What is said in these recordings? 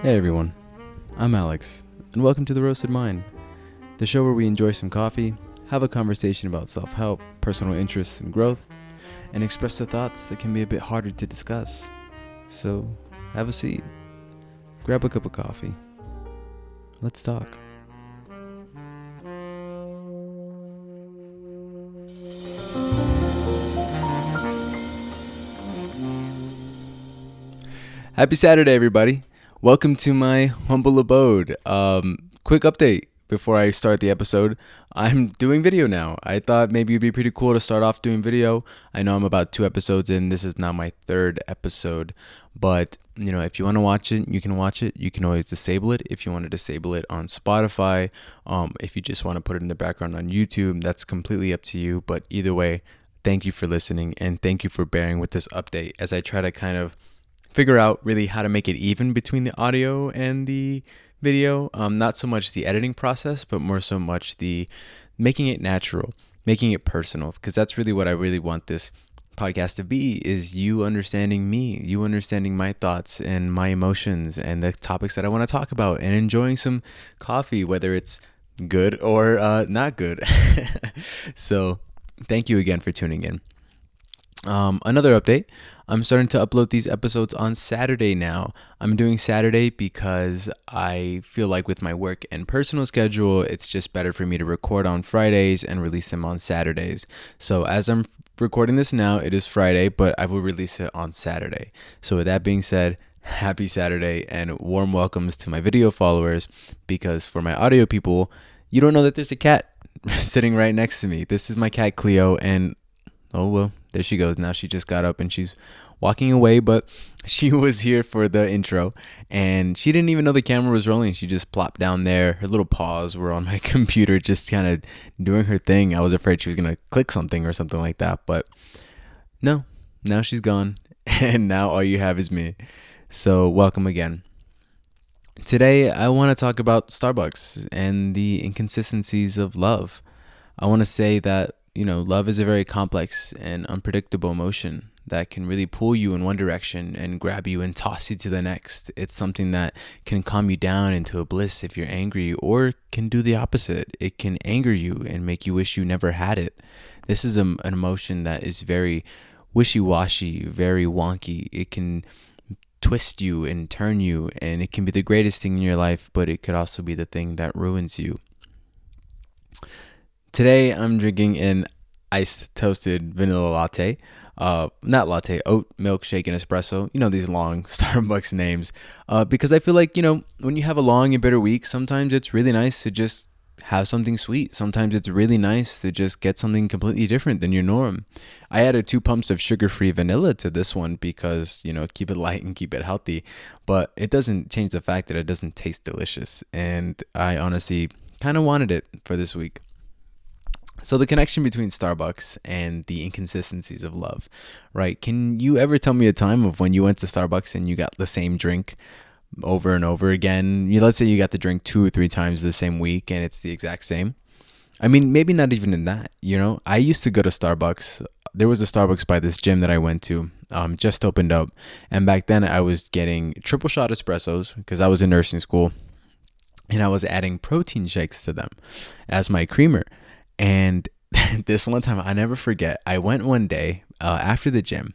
Hey everyone, I'm Alex, and welcome to The Roasted Mind, the show where we enjoy some coffee, have a conversation about self-help, personal interests, and growth, and express the thoughts that can be a bit harder to discuss. So, have a seat, grab a cup of coffee, let's talk. Happy Saturday, everybody. Welcome to my humble abode. Quick update before I start the episode. I'm doing video now. I thought maybe it'd be pretty cool to start off doing video. I know I'm about 2 episodes in. This is now my 3rd episode. But, if you want to watch it, you can watch it. You can always disable it if you want to disable it on Spotify. If you just want to put it in the background on YouTube, that's completely up to you. But either way, thank you for listening and thank you for bearing with this update as I try to kind of figure out really how to make it even between the audio and the video. Not so much the editing process, but more so much the making it natural, making it personal, because that's really what I really want this podcast to be, is you understanding me, you understanding my thoughts and my emotions and the topics that I want to talk about, and enjoying some coffee, whether it's good or not good. So thank you again for tuning in. Another update, I'm starting to upload these episodes on Saturday now. I'm doing Saturday because I feel like with my work and personal schedule, it's just better for me to record on Fridays and release them on Saturdays. So as I'm recording this now, it is Friday, but I will release it on Saturday. So with that being said, happy Saturday and warm welcomes to my video followers, because for my audio people, you don't know that there's a cat sitting right next to me. This is my cat Cleo, and oh well, there she goes. Now she just got up and she's walking away, but she was here for the intro and she didn't even know the camera was rolling. She just plopped down there. Her little paws were on my computer, just kind of doing her thing. I was afraid she was going to click something or something like that, but no, now she's gone and now all you have is me. So welcome again. Today, I want to talk about Starbucks and the inconsistencies of love. I want to say that love is a very complex and unpredictable emotion that can really pull you in one direction and grab you and toss you to the next. It's something that can calm you down into a bliss if you're angry, or can do the opposite. It can anger you and make you wish you never had it. This is an emotion that is very wishy-washy, very wonky. It can twist you and turn you, and it can be the greatest thing in your life, but it could also be the thing that ruins you. Today, I'm drinking an iced toasted vanilla latte. Not latte, oat milk shake and espresso. These long Starbucks names. Because I feel like, when you have a long and bitter week, sometimes it's really nice to just have something sweet. Sometimes it's really nice to just get something completely different than your norm. I added 2 pumps of sugar-free vanilla to this one because, keep it light and keep it healthy. But it doesn't change the fact that it doesn't taste delicious. And I honestly kind of wanted it for this week. So the connection between Starbucks and the inconsistencies of love, right? Can you ever tell me a time of when you went to Starbucks and you got the same drink over and over again? Let's say you got the drink 2 or 3 times the same week and it's the exact same. I mean, maybe not even in that, I used to go to Starbucks. There was a Starbucks by this gym that I went to, just opened up. And back then I was getting triple shot espressos because I was in nursing school, and I was adding protein shakes to them as my creamer. And this one time, I never forget, I went one day after the gym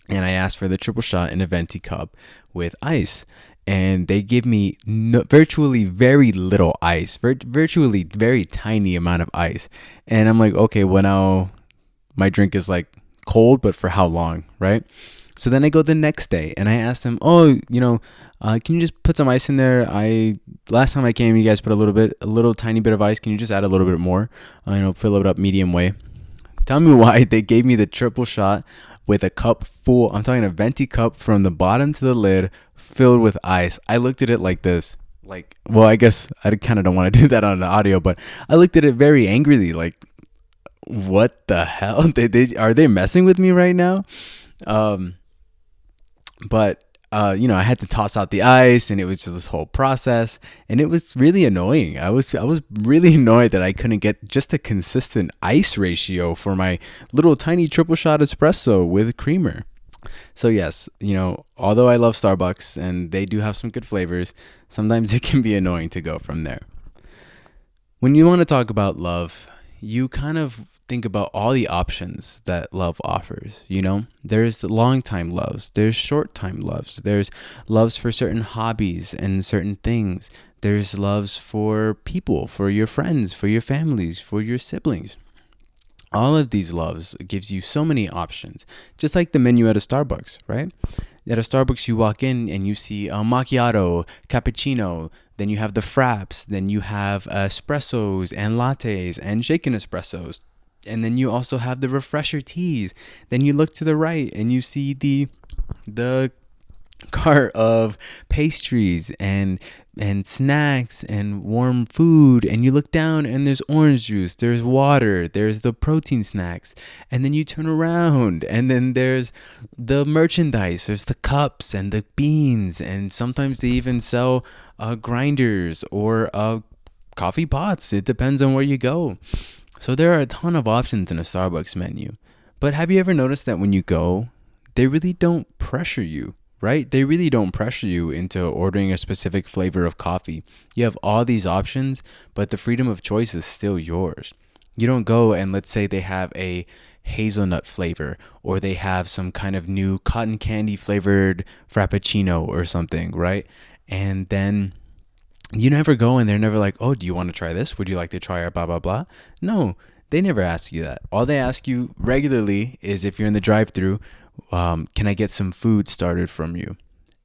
and I asked for the triple shot in a venti cup with ice. And they give me virtually very little ice, virtually very tiny amount of ice. And I'm like, okay, well now my drink is like cold, but for how long, right? So then I go the next day and I asked them, can you just put some ice in there? Last time I came, you guys put a little tiny bit of ice. Can you just add a little bit more? Fill it up medium way. Tell me why they gave me the triple shot with a cup full. I'm talking a venti cup from the bottom to the lid filled with ice. I looked at it like this. I guess I kind of don't want to do that on the audio, but I looked at it very angrily. Like, what the hell? Are they messing with me right now? But I had to toss out the ice, and it was just this whole process, and it was really annoying. I was really annoyed that I couldn't get just a consistent ice ratio for my little tiny triple shot espresso with creamer. So yes, although I love Starbucks and they do have some good flavors, sometimes it can be annoying to go from there. When you want to talk about love, you kind of think about all the options that love offers. There's long time loves, there's short time loves, there's loves for certain hobbies and certain things, there's loves for people, for your friends, for your families, for your siblings. All of these loves gives you so many options, just like the menu at a Starbucks, right? At a Starbucks, you walk in and you see a macchiato, cappuccino, then you have the fraps, then you have espressos and lattes and shaken espressos. And then you also have the refresher teas. Then you look to the right and you see the cart of pastries and snacks and warm food, and you look down and there's orange juice, there's water, there's the protein snacks, and then you turn around and then there's the merchandise, there's the cups and the beans, and sometimes they even sell grinders or coffee pots. It depends on where you go. So there are a ton of options in a Starbucks menu. But have you ever noticed that when you go, they really don't pressure you, right? They really don't pressure you into ordering a specific flavor of coffee. You have all these options, but the freedom of choice is still yours. You don't go and let's say they have a hazelnut flavor or they have some kind of new cotton candy flavored frappuccino or something, right? And then you never go and they're never like, oh, do you want to try this? Would you like to try our blah, blah, blah? No, they never ask you that. All they ask you regularly is if you're in the drive-thru, can I get some food started from you?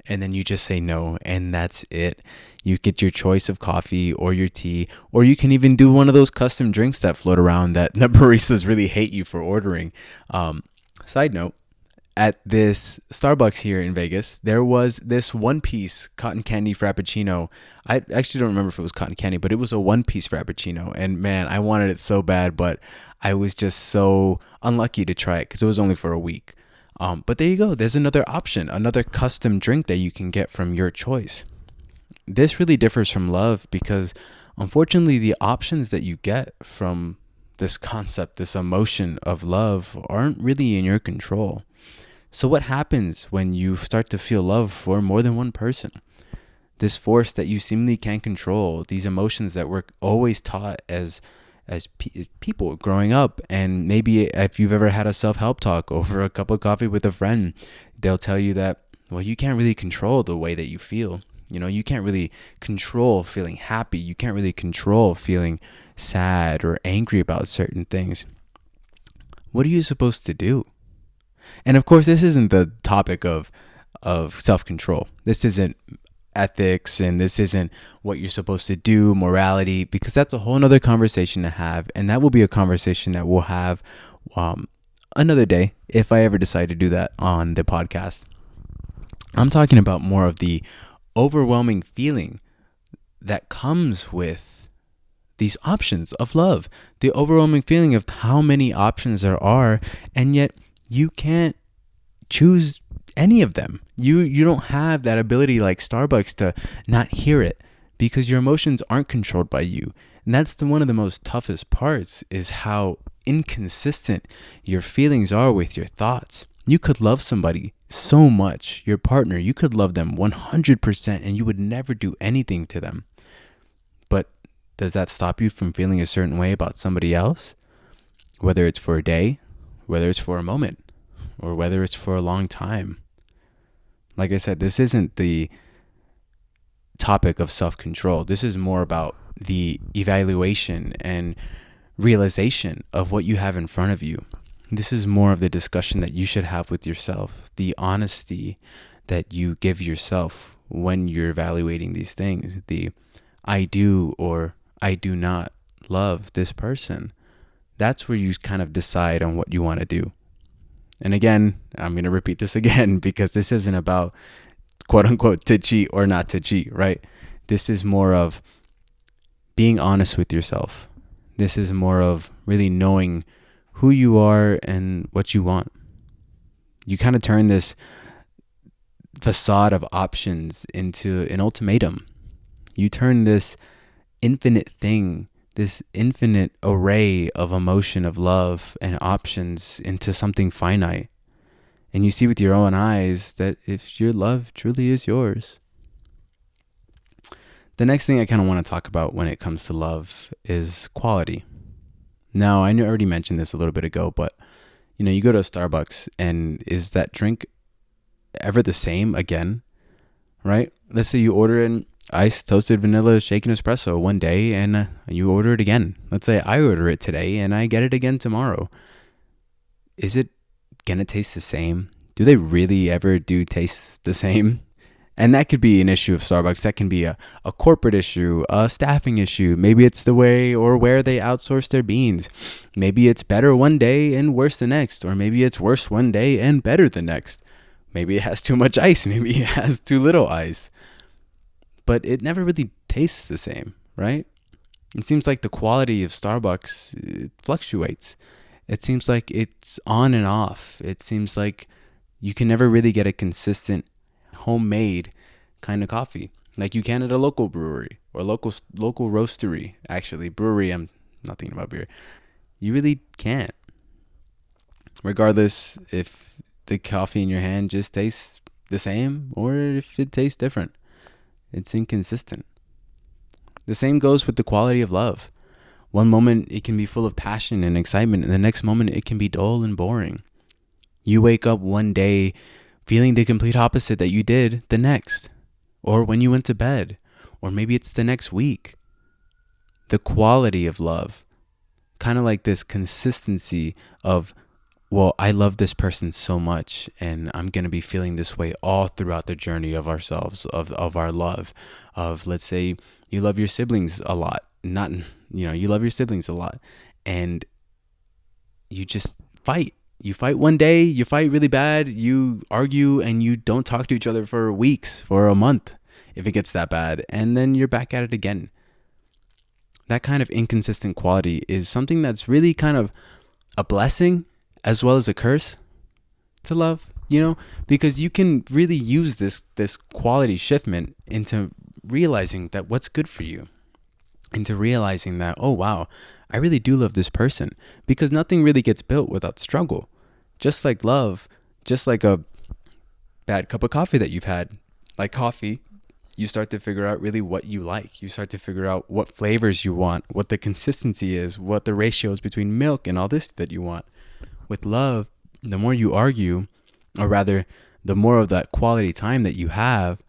And then you just say no, and that's it. You get your choice of coffee or your tea, or you can even do one of those custom drinks that float around that the baristas really hate you for ordering. Side note, at this Starbucks here in Vegas, there was this one-piece cotton candy frappuccino. I actually don't remember if it was cotton candy, but it was a one-piece frappuccino. And man, I wanted it so bad, but I was just so unlucky to try it because it was only for a week. But there you go. There's another option, another custom drink that you can get from your choice. This really differs from love because unfortunately, the options that you get from this concept, this emotion of love, aren't really in your control. So what happens when you start to feel love for more than one person? This force that you seemingly can't control, these emotions that we're always taught as people growing up. And maybe if you've ever had a self-help talk over a cup of coffee with a friend, they'll tell you that, well, you can't really control the way that you feel. You can't really control feeling happy. You can't really control feeling sad or angry about certain things. What are you supposed to do? And of course, this isn't the topic of self-control. This isn't ethics, and this isn't what you're supposed to do, morality, because that's a whole nother conversation to have. And that will be a conversation that we'll have another day if I ever decide to do that on the podcast. I'm talking about more of the overwhelming feeling that comes with these options of love, the overwhelming feeling of how many options there are, and yet you can't choose any of them. You don't have that ability like Starbucks to not hear it because your emotions aren't controlled by you. And that's one of the most toughest parts, is how inconsistent your feelings are with your thoughts. You could love somebody so much, your partner, you could love them 100% and you would never do anything to them. But does that stop you from feeling a certain way about somebody else? Whether it's for a day, whether it's for a moment, or whether it's for a long time. Like I said, this isn't the topic of self-control. This is more about the evaluation and realization of what you have in front of you. This is more of the discussion that you should have with yourself, the honesty that you give yourself when you're evaluating these things, the I do or I do not love this person. That's where you kind of decide on what you want to do. And again, I'm going to repeat this again because this isn't about quote unquote to cheat or not to cheat, right? This is more of being honest with yourself. This is more of really knowing who you are and what you want. You kind of turn this facade of options into an ultimatum. You turn this infinite thing, this infinite array of emotion, of love and options into something finite. And you see with your own eyes that if your love truly is yours. The next thing I kind of want to talk about when it comes to love is quality. Now, I already mentioned this a little bit ago, but you go to a Starbucks, and is that drink ever the same again? Right? Let's say you order an iced toasted vanilla shaken espresso one day, and you order it again. Let's say I order it today and I get it again tomorrow. Is it gonna taste the same? Do they really ever do taste the same? And that could be an issue of Starbucks. That can be a corporate issue, a staffing issue. Maybe it's the way or where they outsource their beans. Maybe it's better one day and worse the next. Or maybe it's worse one day and better the next. Maybe it has too much ice. Maybe it has too little ice. But it never really tastes the same, right? It seems like the quality of Starbucks fluctuates. It seems like it's on and off. It seems like you can never really get a consistent homemade kind of coffee like you can at a local brewery or local roastery. Actually, brewery, I'm not thinking about beer. You really can't. Regardless if the coffee in your hand just tastes the same or if it tastes different. It's inconsistent. The same goes with the quality of love. One moment it can be full of passion and excitement, and the next moment it can be dull and boring. You wake up one day feeling the complete opposite that you did the next, or when you went to bed, or maybe it's the next week. The quality of love, kind of like this consistency of, well, I love this person so much, and I'm going to be feeling this way all throughout the journey of ourselves, of our love. Of, let's say you love your siblings a lot, you love your siblings a lot, and you just fight. You fight one day, you fight really bad, you argue, and you don't talk to each other for weeks, for a month, if it gets that bad, and then you're back at it again. That kind of inconsistent quality is something that's really kind of a blessing as well as a curse to love, because you can really use this quality shiftment into realizing that what's good for you, into realizing that, oh wow, I really do love this person, because nothing really gets built without struggle. Just like love, just like a bad cup of coffee that you've had, like coffee, you start to figure out really what you like. You start to figure out what flavors you want, what the consistency is, what the ratios between milk and all this that you want. With love, the more you argue, or rather, the more of that quality time that you have,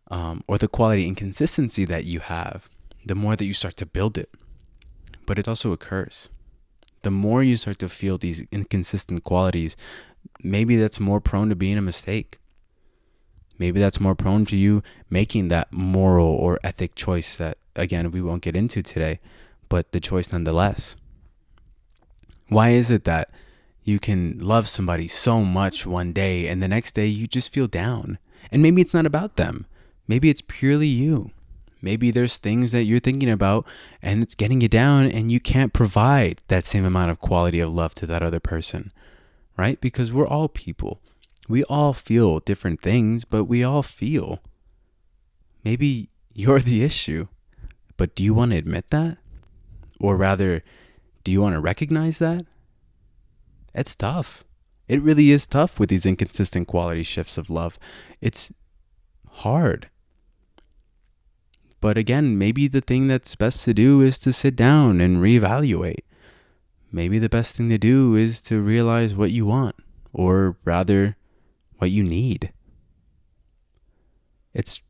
or the quality inconsistency that you have, the more that you start to build it. But it's also a curse. The more you start to feel these inconsistent qualities, maybe that's more prone to being a mistake. Maybe that's more prone to you making that moral or ethic choice that, again, we won't get into today, but the choice nonetheless. Why is it that you can love somebody so much one day and the next day you just feel down? And maybe it's not about them. Maybe it's purely you. Maybe there's things that you're thinking about and it's getting you down, and you can't provide that same amount of quality of love to that other person, right? Because we're all people. We all feel different things, but we all feel. Maybe you're the issue, but do you want to admit that? Or rather, do you want to recognize that? It's tough. It really is tough with these inconsistent quality shifts of love. It's hard. But again, maybe the thing that's best to do is to sit down and reevaluate. Maybe the best thing to do is to realize what you want, or rather, what you need. It's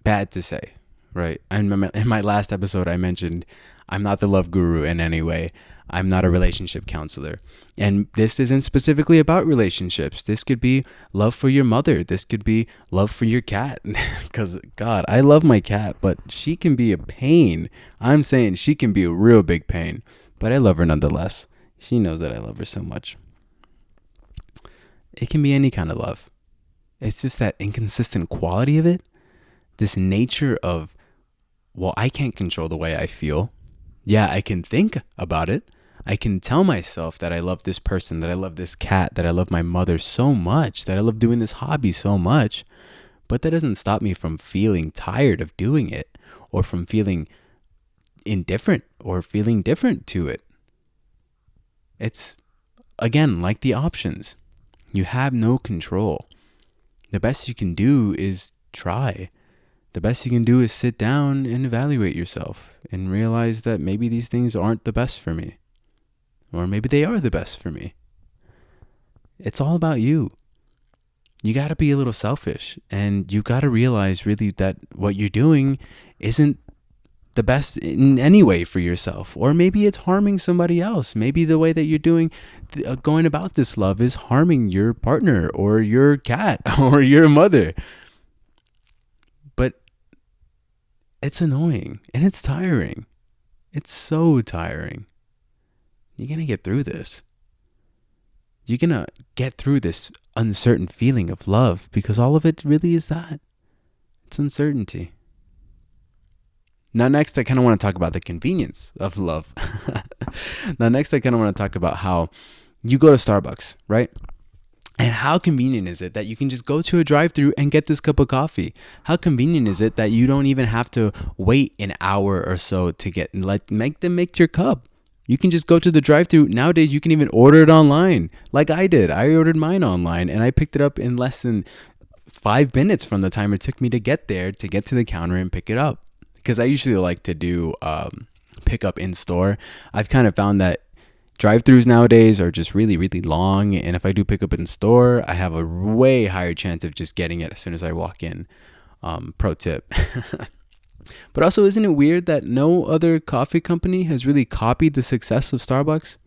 bad to say, right? In my last episode, I mentioned I'm not the love guru in any way. I'm not a relationship counselor. And this isn't specifically about relationships. This could be love for your mother. This could be love for your cat. Because, God, I love my cat, but she can be a pain. I'm saying she can be a real big pain. But I love her nonetheless. She knows that I love her so much. It can be any kind of love. It's just that inconsistent quality of it. This nature of, well, I can't control the way I feel. Yeah, I can think about it. I can tell myself that I love this person, that I love this cat, that I love my mother so much, that I love doing this hobby so much. But that doesn't stop me from feeling tired of doing it, or from feeling indifferent or feeling different to it. It's, again, like the options. You have no control. The best you can do is try. The best you can do is sit down and evaluate yourself and realize that maybe these things aren't the best for me. Or maybe they are the best for me. It's all about you. You got to be a little selfish, and you got to realize really that what you're doing isn't the best in any way for yourself. Or maybe it's harming somebody else. Maybe the way that you're going about this love is harming your partner or your cat or your mother. But it's annoying and it's tiring. It's so tiring. You're going to get through this. You're going to get through this uncertain feeling of love, because all of it really is that. It's uncertainty. Now, next, I kind of want to talk about the convenience of love. Now, next, I kind of want to talk about how you go to Starbucks, right? And how convenient is it that you can just go to a drive-thru and get this cup of coffee? How convenient is it that you don't even have to wait an hour or so to make them make your cup? You can just go to the drive-thru. Nowadays, you can even order it online, like I did. I ordered mine online, and I picked it up in less than 5 minutes from the time it took me to get there, to get to the counter and pick it up. Because I usually like to do pick up in store. I've kind of found that drive-thrus nowadays are just really, really long. And if I do pick up in store, I have a way higher chance of just getting it as soon as I walk in. Pro tip. But also, isn't it weird that no other coffee company has really copied the success of Starbucks?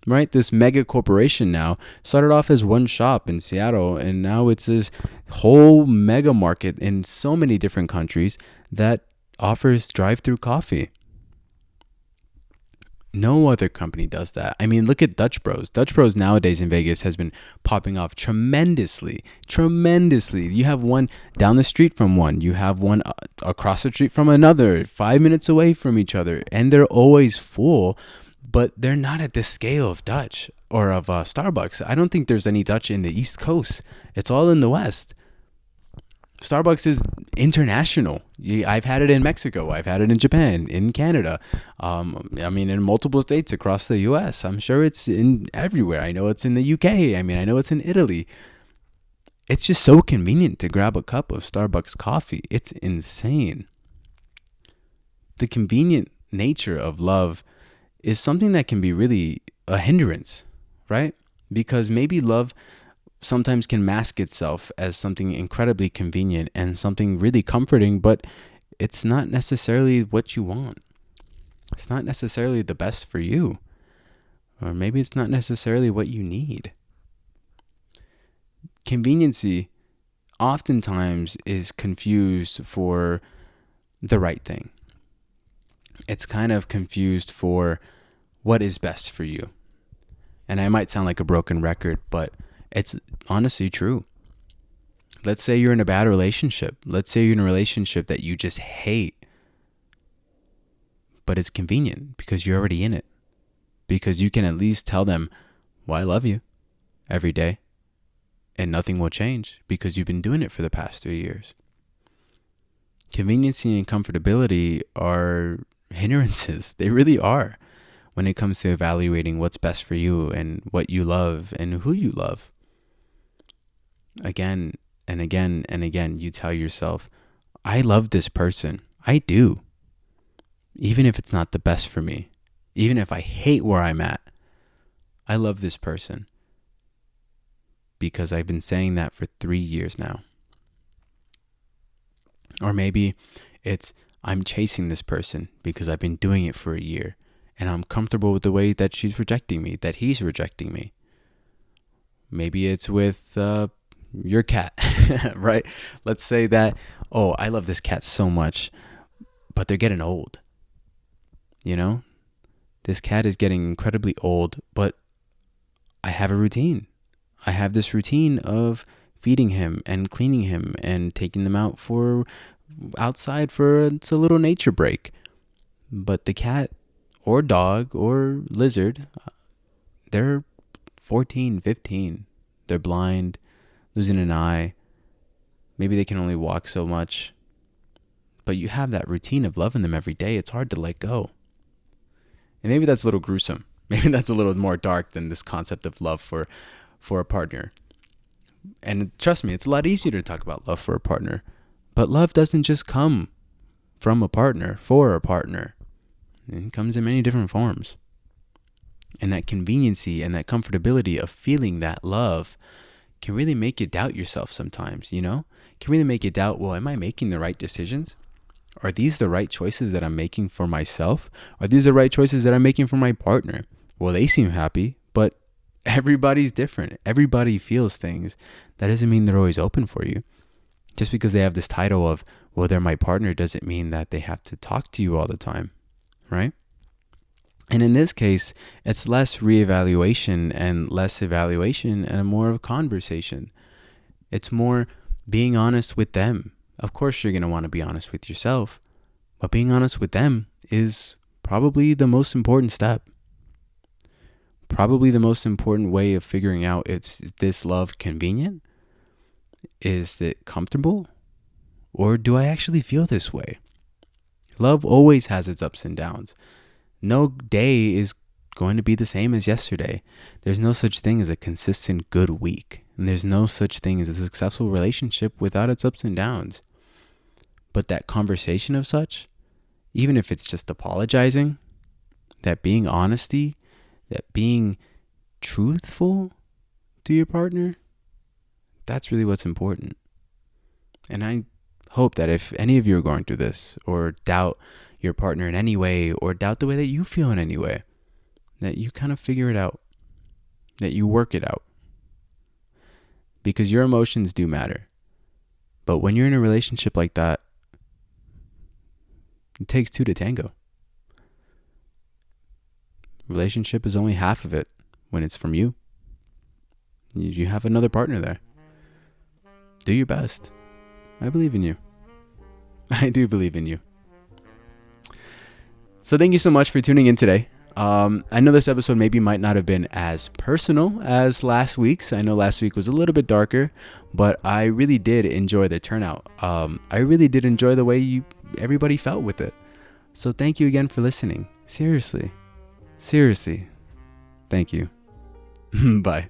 Right? This mega corporation now started off as one shop in Seattle, and now it's this whole mega market in so many different countries that offers drive-through coffee. No other company does that. I mean, look at Dutch Bros. Dutch Bros nowadays in Vegas has been popping off tremendously. You have one down the street from one. You have one across the street from another, 5 minutes away from each other. And they're always full, but they're not at the scale of Dutch or of Starbucks. I don't think there's any Dutch in the East Coast. It's all in the West. Starbucks is international. I've had it in Mexico. I've had it in Japan, in Canada. In multiple states across the U.S. I'm sure it's in everywhere. I know it's in the U.K. I know it's in Italy. It's just so convenient to grab a cup of Starbucks coffee. It's insane. The convenient nature of love is something that can be really a hindrance, right? Because maybe love sometimes can mask itself as something incredibly convenient and something really comforting, but it's not necessarily what you want. It's not necessarily the best for you. Or maybe it's not necessarily what you need. Conveniency oftentimes is confused for the right thing. It's kind of confused for what is best for you. And I might sound like a broken record, but it's honestly true. Let's say you're in a bad relationship. Let's say you're in a relationship that you just hate. But it's convenient because you're already in it. Because you can at least tell them, well, I love you every day. And nothing will change because you've been doing it for the past 3 years. Conveniency and comfortability are hindrances. They really are when it comes to evaluating what's best for you and what you love and who you love. Again and again and again, you tell yourself, I love this person. I do. Even if it's not the best for me. Even if I hate where I'm at. I love this person. Because I've been saying that for 3 years now. Or maybe it's I'm chasing this person because I've been doing it for a year. And I'm comfortable with the way that she's rejecting me, that he's rejecting me. Maybe it's with your cat, right? Let's say that, oh, I love this cat so much, but they're getting old. You know, this cat is getting incredibly old, but I have a routine. I have this routine of feeding him and cleaning him and taking them out for outside for it's a little nature break. But the cat or dog or lizard, they're 14, 15. They're blind, losing an eye. Maybe they can only walk so much. But you have that routine of loving them every day. It's hard to let go. And maybe that's a little gruesome. Maybe that's a little more dark than this concept of love for a partner. And trust me, it's a lot easier to talk about love for a partner. But love doesn't just come from a partner, for a partner. It comes in many different forms. And that conveniency and that comfortability of feeling that love can really make you doubt yourself sometimes, you know? Can really make you doubt, well, am I making the right decisions? Are these the right choices that I'm making for myself? Are these the right choices that I'm making for my partner? Well, they seem happy, but everybody's different. Everybody feels things. That doesn't mean they're always open for you. Just because they have this title of, well, they're my partner, doesn't mean that they have to talk to you all the time, right? And in this case, it's less reevaluation and less evaluation and more of a conversation. It's more being honest with them. Of course, you're going to want to be honest with yourself, but being honest with them is probably the most important step. Probably the most important way of figuring out, is this love convenient? Is it comfortable? Or do I actually feel this way? Love always has its ups and downs. No day is going to be the same as yesterday. There's no such thing as a consistent good week. And there's no such thing as a successful relationship without its ups and downs. But that conversation of such, even if it's just apologizing, that being honesty, that being truthful to your partner, that's really what's important. And I hope that if any of you are going through this, or doubt your partner in any way, or doubt the way that you feel in any way, that you kind of figure it out, that you work it out. Because your emotions do matter. But when you're in a relationship like that, it takes two to tango. Relationship is only half of it when it's from you. You have another partner there. Do your best. I believe in you. I do believe in you. So thank you so much for tuning in today. I know this episode maybe might not have been as personal as last week's. I know last week was a little bit darker, but I really did enjoy the turnout. I really did enjoy the way everybody felt with it. So thank you again for listening. Seriously. Thank you. Bye.